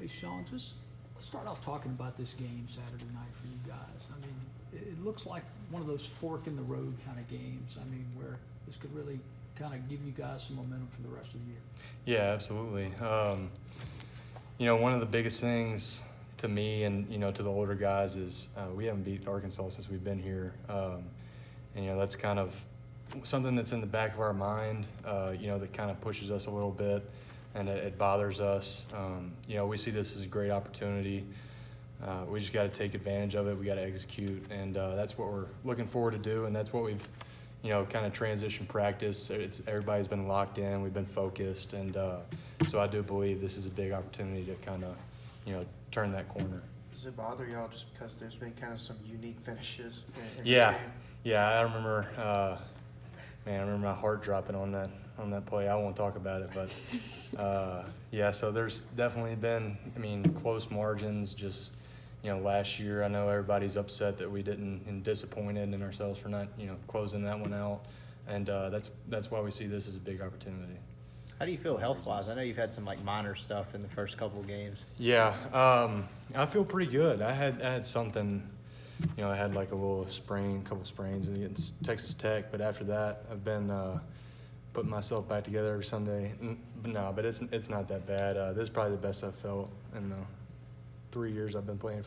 Hey, Sean, let's start off talking about this game Saturday night for you guys. I mean, it looks like one of those fork in the road kind of games. I mean, where this could really kind of give you guys some momentum for the rest of the year. Yeah, absolutely. One of the biggest things to me and, to the older guys is we haven't beat Arkansas since we've been here. That's kind of something that's in the back of our mind, that kind of pushes us a little bit, and it bothers us. We see this as a great opportunity. We just got to take advantage of it. We got to execute, and that's what we're looking forward to do, and that's what we've, kind of transition practice. Everybody's been locked in. We've been focused, and so I do believe this is a big opportunity to kind of, turn that corner. Does it bother y'all just because there's been kind of some unique finishes in this Yeah, game? yeah. I remember, I remember my heart dropping on that play. I won't talk about it, but yeah. So there's definitely been, close margins. Just last year, I know everybody's upset that we didn't and disappointed in ourselves for not closing that one out, and that's why we see this as a big opportunity. How do you feel health-wise? I know you've had some minor stuff in the first couple of games. Yeah, I feel pretty good. I had something, I had like a little sprain, couple sprains against Texas Tech, but after that, I've been putting myself back together every Sunday. But it's not that bad. This is probably the best I've felt in the 4 years I've been playing.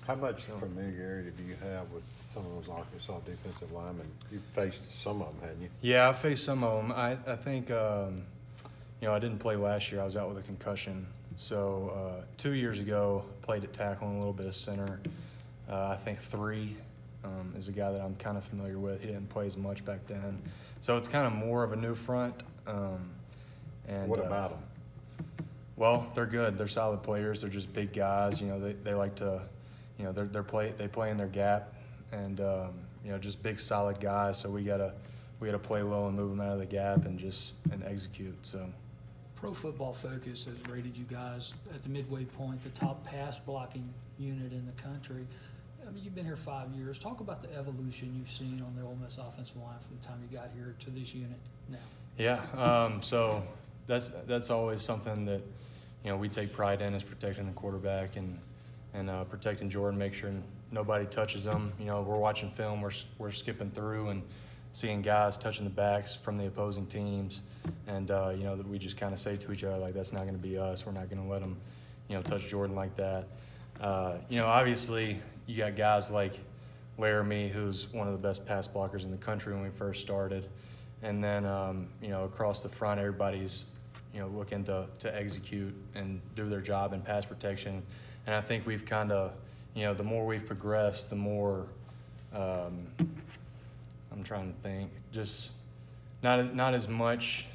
How much familiarity do you have with some of those Arkansas defensive linemen? You've faced some of them, hadn't you? Yeah, I faced some of them. I think, I didn't play last year. I was out with a concussion. So 2 years ago, played at tackle and a little bit of center. I think 3 is a guy that I'm kind of familiar with. He didn't play as much back then. So it's kind of more of a new front. And what about them? Well, they're good. They're solid players. They're just big guys. They like to, they play in their gap, and just big solid guys. So we gotta play low and move them out of the gap and execute. So. Pro Football Focus has rated you guys at the midway point the top pass blocking unit in the country. I mean, you've been here 5 years. Talk about the evolution you've seen on the Ole Miss offensive line from the time you got here to this unit now. Yeah, so that's always something that we take pride in, is protecting the quarterback and protecting Jordan, make sure nobody touches him. We're watching film, we're skipping through and seeing guys touching the backs from the opposing teams, and that we just kind of say to each other, like, that's not going to be us. We're not going to let them touch Jordan like that. Obviously you got guys like Laramie, who's one of the best pass blockers in the country when we first started, and then across the front, everybody's looking to execute and do their job in pass protection. And I think we've kind of, the more we've progressed, the more I'm trying to think, just not as much,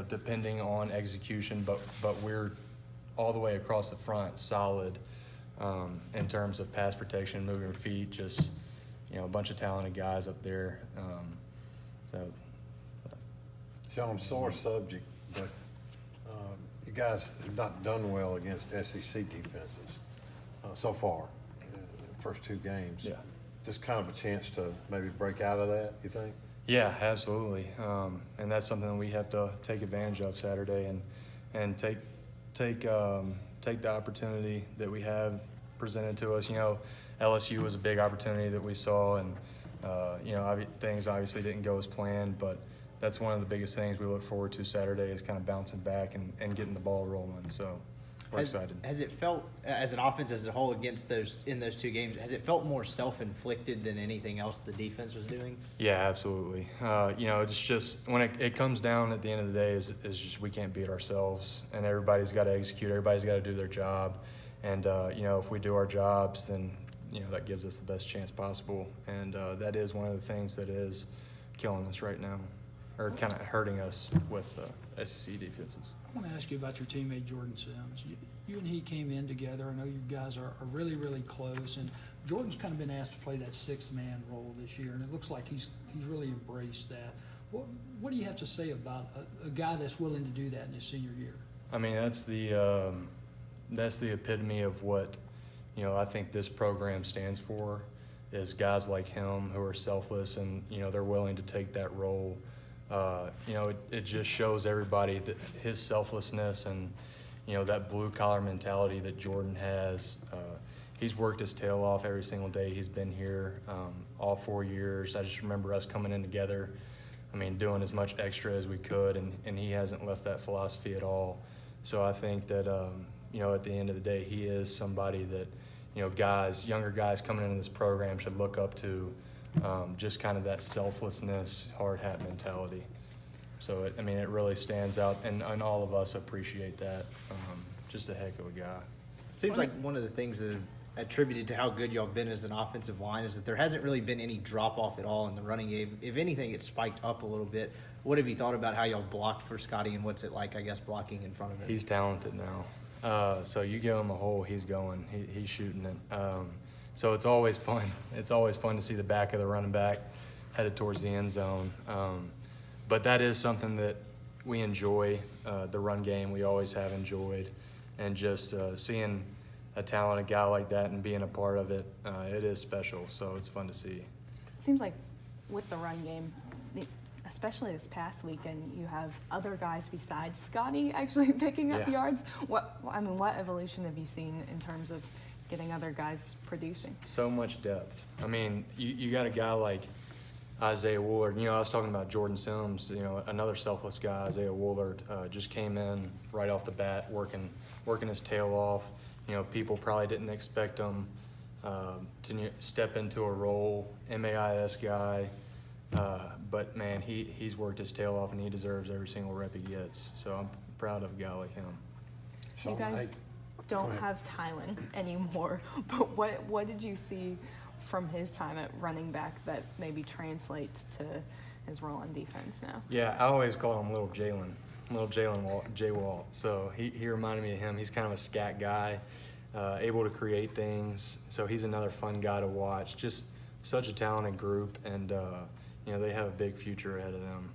depending on execution, but we're all the way across the front solid in terms of pass protection, moving feet, just a bunch of talented guys up there. Sean, sore subject, but you guys have not done well against SEC defenses so far in the first 2 games. Yeah. Just kind of a chance to maybe break out of that, you think? Yeah, absolutely. And that's something that we have to take advantage of Saturday and take the opportunity that we have presented to us. LSU was a big opportunity that we saw, and things obviously didn't go as planned, but that's one of the biggest things we look forward to Saturday, is kind of bouncing back and getting the ball rolling. So we're excited. Has it felt, as an offense as a whole in those 2 games, has it felt more self-inflicted than anything else the defense was doing? Yeah, absolutely. It's just when it comes down at the end of the day is just we can't beat ourselves, and everybody's got to execute. Everybody's got to do their job, and if we do our jobs, then that gives us the best chance possible. And that is one of the things that is killing us right now, or kind of hurting us with SEC defenses. I want to ask you about your teammate Jordan Sims. You and he came in together. I know you guys are really, really close, and Jordan's kind of been asked to play that 6th-man role this year, and it looks like he's really embraced that. What do you have to say about a guy that's willing to do that in his senior year? I mean, that's the epitome of what I think this program stands for, is guys like him who are selfless and they're willing to take that role. It just shows everybody that his selflessness and you know, that blue collar mentality that Jordan has. He's worked his tail off every single day he's been here, all 4 years. I just remember us coming in together, I mean, doing as much extra as we could, and he hasn't left that philosophy at all. So I think that, you know, at the end of the day, he is somebody that, you know, younger guys coming into this program should look up to, just kind of that selflessness, hard hat mentality. So, I mean, it really stands out, and all of us appreciate that. Just a heck of a guy. Seems like one of the things that attributed to how good y'all been as an offensive line is that there hasn't really been any drop off at all in the running game. If anything, it's spiked up a little bit. What have you thought about how y'all blocked for Scotty, and what's it like, I guess, blocking in front of him? He's talented now. So you give him a hole, he's going. He's shooting it. So it's always fun. It's always fun to see the back of the running back headed towards the end zone. But that is something that we enjoy, the run game. We always have enjoyed. And just seeing a talented guy like that and being a part of it, it is special. So it's fun to see. It seems like with the run game, especially this past weekend, you have other guys besides Scotty actually picking up yards. What evolution have you seen in terms of getting other guys producing? So much depth. I mean, you got a guy like Isaiah Woolard. You know, I was talking about Jordan Sims, you know, another selfless guy, Isaiah Woolard, just came in right off the bat, working his tail off. You know, people probably didn't expect him to step into a role, MAIS guy. But, man, he's worked his tail off, and he deserves every single rep he gets. So I'm proud of a guy like him. You guys don't have Tylen anymore, but what did you see from his time at running back that maybe translates to his role on defense now? Yeah, I always call him Little Jalen J. Walt. So he reminded me of him. He's kind of a scat guy, able to create things. So he's another fun guy to watch. Just such a talented group, and you know, they have a big future ahead of them.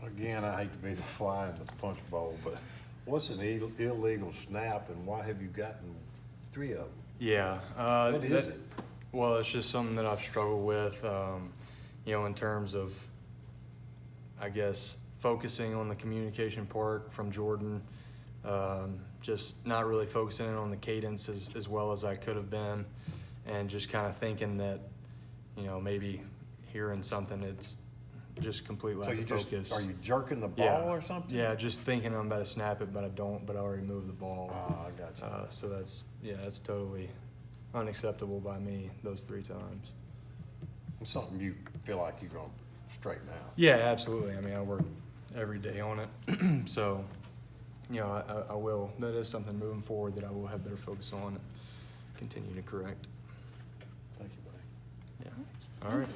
Again, I hate to be the fly in the punch bowl, but what's an illegal snap, and why have you gotten 3 of them? Yeah. What is it? Well, it's just something that I've struggled with, you know, in terms of, I guess, focusing on the communication part from Jordan, just not really focusing on the cadence as well as I could have been, and just kind of thinking that, you know, maybe hearing something, it's just complete lack of focus. Are you jerking the ball or something? Yeah, just thinking I'm about to snap it, but I don't, but I already moved the ball. I got you. So that's totally unacceptable by me, those 3 times. It's something you feel like you're going to straighten out. Yeah, absolutely. I mean, I work every day on it. So, you know, I will. That is something moving forward that I will have better focus on and continue to correct. Thank you, buddy. Yeah. All right.